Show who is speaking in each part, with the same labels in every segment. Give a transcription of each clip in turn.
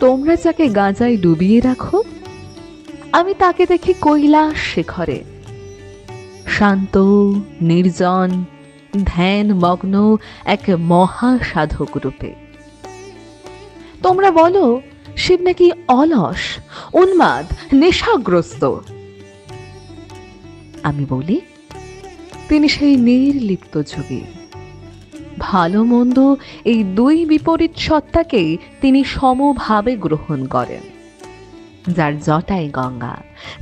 Speaker 1: তোমরা যাকে গাঁজায় ডুবিয়ে রাখো, আমি তাকে দেখি কৈলাস শিখরে, শান্ত, নির্জন, ধ্যান মগ্ন এক মহা সাধক রূপে। তোমরা বলো শিব নাকি অলস, উন্মাদ, নেশাগ্রস্ত। আমি বলি তিনি সেই নির্লিপ্ত যোগী। ভালো মন্দ এই দুই বিপরীত সত্তাকেই তিনি সমভাবে গ্রহণ করেন। যার জটায় গঙ্গা,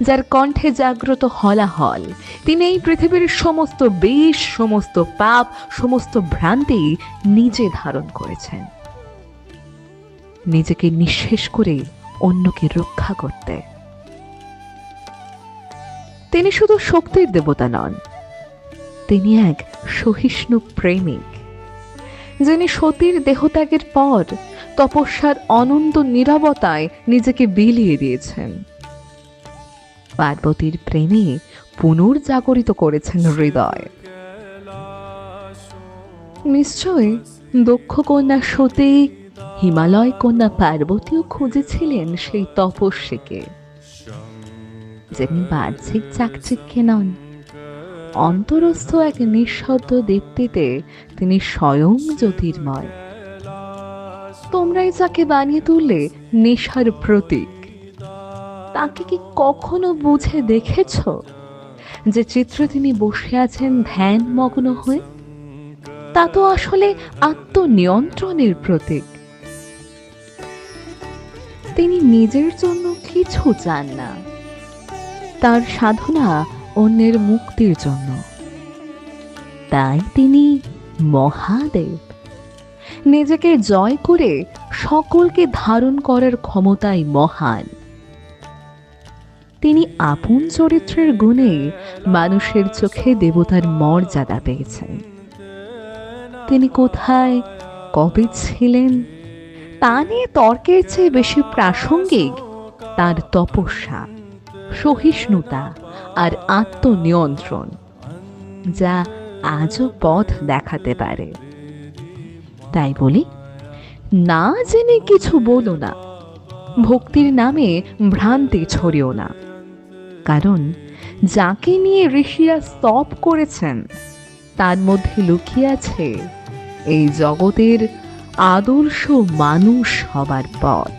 Speaker 1: যার কণ্ঠে জাগ্রত হলাহল, তিনি এই পৃথিবীর সমস্ত বিষ, সমস্ত পাপ, সমস্ত ভ্রান্তি নিজে ধারণ করেছেন, নিজেকে নিঃশেষ করে অন্যকে রক্ষা করতে। তিনি শুধু শক্তির দেবতা নন, তিনি এক সহিষ্ণু প্রেমিক, যিনি সতীর দেহত্যাগের পর তপস্যার অনন্ত নীরবতায় নিজেকে বিলিয়ে দিয়েছেন। পার্বতীর প্রেমে পুনর্জাগরিত করেছেন হৃদয়। নিশ্চয় দক্ষ কন্যা সতী, হিমালয় কন্যা পার্বতীও খুঁজেছিলেন সেই তপস্বীকে, যিনি বাহ্যিক চাকচিক্যে নন, অন্তরস্থ এক নিঃশব্দ দীপ্তিতে তিনি স্বয়ং জ্যোতির্ময়। তোমরাই যাকে বানিয়ে তুললে নেশার প্রতীক, তাকে কি কখনো বুঝে দেখেছ যে চিত্রে তিনি বসে আছেন ধ্যান মগ্ন হয়ে? তা তো আসলে আত্মনিয়ন্ত্রণের প্রতীক। তিনি নিজের জন্য কিছু চান না, তার সাধনা অন্যের মুক্তির জন্য। তাই তিনি মহাদেব, নিজেকে জয় করে সকলকে ধারণ করার ক্ষমতায় মহান। তিনি আপন চরিত্রের গুণে মানুষের চোখে দেবতার মর্যাদা পেয়েছেন। তিনি কোথায়, কবে ছিলেন তা নিয়ে তর্কের চেয়ে বেশি প্রাসঙ্গিক তার তপস্যা, সহিষ্ণুতা আর আত্মনিয়ন্ত্রণ, যা আজও পথ দেখাতে পারে। তাই বলি, না জেনে কিছু বলো না, ভক্তির নামে ভ্রান্তি ছড়িও না। কারণ যাকে নিয়ে ঋষিরা স্তব করেছেন তার মধ্যে লুকিয়ে আছে এই জগতের আদর্শ মানুষ হবার পথ।